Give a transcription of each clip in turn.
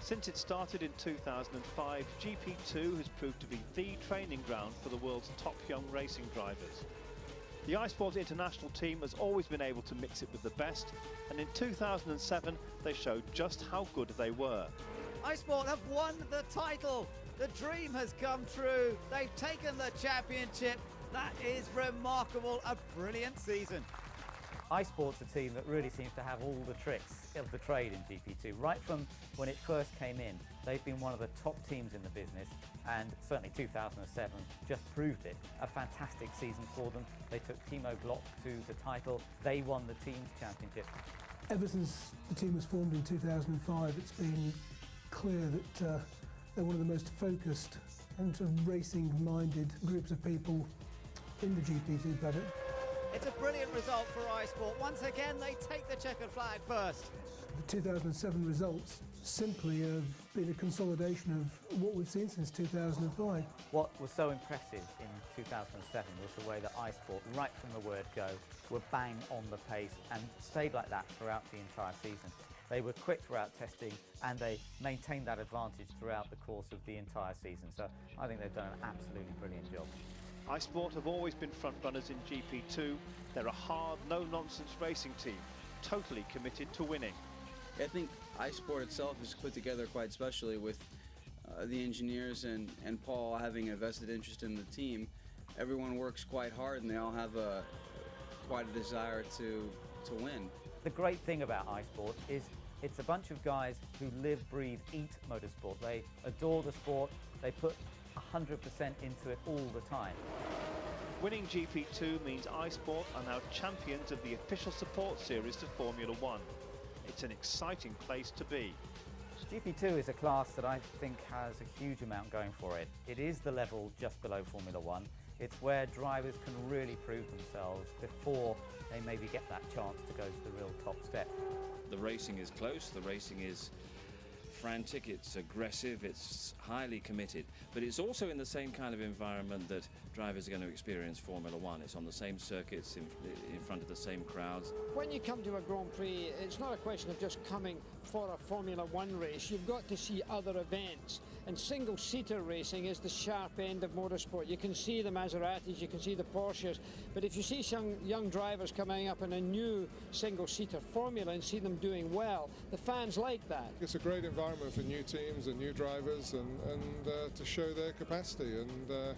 Since it started in 2005, GP2 has proved to be the training ground for the world's top young racing drivers. The iSport international team has always been able to mix it with the best, and in 2007 they showed just how good they were. iSport have won the title. The dream has come true. They've taken the championship. That is remarkable. A brilliant season. iSport's a team that really seems to have all the tricks of the trade in GP2. Right from when it first came in, they've been one of the top teams in the business, and certainly 2007 just proved it. A fantastic season for them. They took Timo Glock to the title. They won the team's championship. Ever since the team was formed in 2005, it's been clear that they're one of the most focused and sort of racing-minded groups of people in the GP2 paddock. It's a brilliant result for iSport. Once again, they take the checkered flag first. The 2007 results simply have been a consolidation of what we've seen since 2005. What was so impressive in 2007 was the way that iSport, right from the word go, were bang on the pace and stayed like that throughout the entire season. They were quick throughout testing and they maintained that advantage throughout the course of the entire season. So I think they've done an absolutely brilliant job. iSport have always been front runners in GP2. They're a hard, no-nonsense racing team, totally committed to winning. I think iSport itself is put together quite specially with the engineers and Paul having a vested interest in the team. Everyone works quite hard and they all have quite a desire to win. The great thing about iSport is it's a bunch of guys who live, breathe, eat motorsport. They adore the sport, they put 100% into it all the time. Winning GP2 means iSport are now champions of the official support series to Formula One. It's an exciting place to be. GP2 is a class that I think has a huge amount going for it. It is the level just below Formula One. It's where drivers can really prove themselves before they maybe get that chance to go to the real top step. The racing is close, the racing is frantic, it's aggressive, it's highly committed, but it's also in the same kind of environment that drivers are going to experience Formula One. It's on the same circuits, in front of the same crowds. When you come to a Grand Prix, it's not a question of just coming for a Formula One race. You've got to see other events, and single-seater racing is the sharp end of motorsport. You can see the Maseratis, you can see the Porsches, but if you see some young drivers coming up in a new single-seater formula and see them doing well, the fans like that. It's a great environment for new teams and new drivers and to show their capacity, and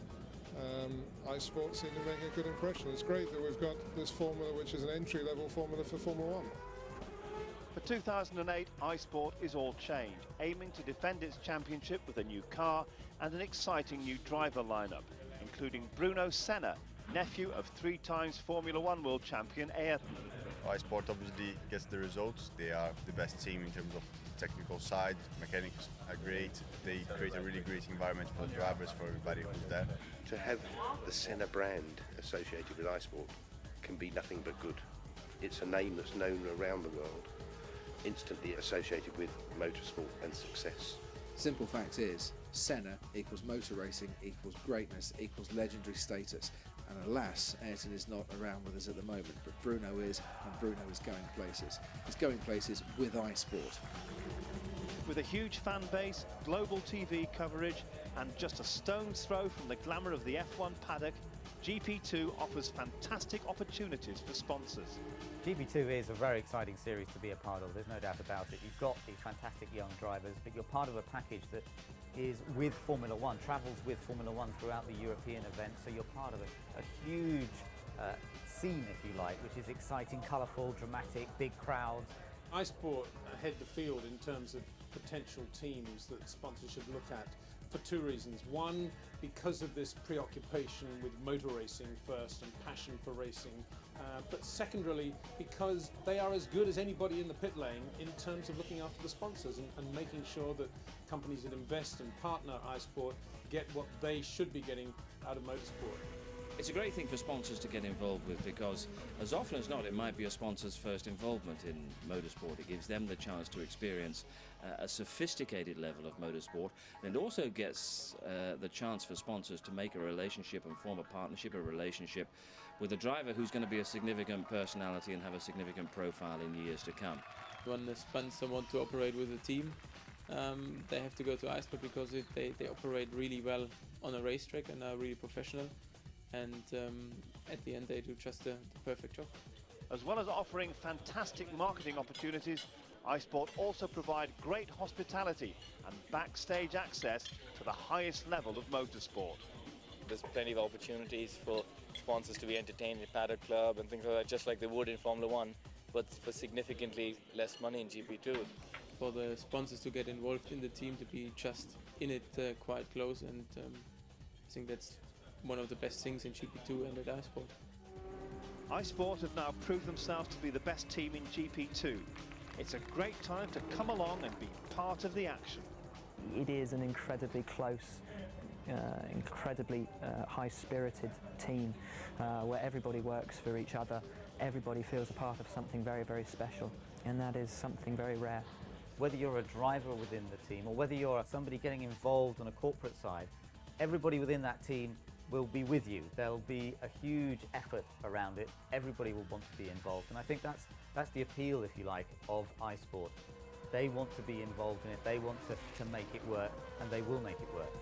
iSport seem to make a good impression. It's great that we've got this formula, which is an entry-level formula for Formula One. For 2008, iSport is all change, aiming to defend its championship with a new car and an exciting new driver lineup, including Bruno Senna, nephew of 3 times Formula One world champion Ayrton. iSport obviously gets the results. They are the best team in terms of technical side. Mechanics are great. They create a really great environment for the drivers, for everybody who's there. To have the Senna brand associated with iSport can be nothing but good. It's a name that's known around the world, instantly associated with motorsport and success. Simple fact is, Senna equals motor racing equals greatness equals legendary status, and alas, Ayrton is not around with us at the moment, but Bruno is, and Bruno is going places. He's going places with iSport. With a huge fan base, global TV coverage, and just a stone's throw from the glamour of the F1 paddock, GP2 offers fantastic opportunities for sponsors. GP2 is a very exciting series to be a part of, there's no doubt about it. You've got these fantastic young drivers, but you're part of a package that is with Formula One, travels with Formula One throughout the European events, so you're part of a huge scene, if you like, which is exciting, colourful, dramatic, big crowds. iSport head the field in terms of potential teams that sponsors should look at for 2 reasons. One, because of this preoccupation with motor racing first and passion for racing, but secondarily because they are as good as anybody in the pit lane in terms of looking after the sponsors and making sure that companies that invest and partner iSport get what they should be getting out of motorsport. It's a great thing for sponsors to get involved with, because as often as not it might be a sponsor's first involvement in motorsport. It gives them the chance to experience a sophisticated level of motorsport, and it also gets the chance for sponsors to make a relationship and form a partnership, a relationship with a driver who's going to be a significant personality and have a significant profile in years to come. When the sponsor want to operate with a team, they have to go to iSport because they operate really well on a racetrack and are really professional, and at the end they do just the perfect job. As well as offering fantastic marketing opportunities, iSport also provide great hospitality and backstage access to the highest level of motorsport. There's plenty of opportunities for sponsors to be entertained in Paddock Club and things like that, just like they would in Formula 1, but for significantly less money in GP2. For the sponsors to get involved in the team, to be just in it quite close, and I think that's one of the best things in GP2 and at iSport. iSport have now proved themselves to be the best team in GP2. It's a great time to come along and be part of the action. It is an incredibly close, incredibly high-spirited team where everybody works for each other. Everybody feels a part of something very, very special, and that is something very rare. Whether you're a driver within the team or whether you're somebody getting involved on a corporate side, everybody within that team will be with you. There'll be a huge effort around it. Everybody will want to be involved, and I think that's the appeal, if you like, of iSport. They want to be involved in it, they want to make it work, and they will make it work.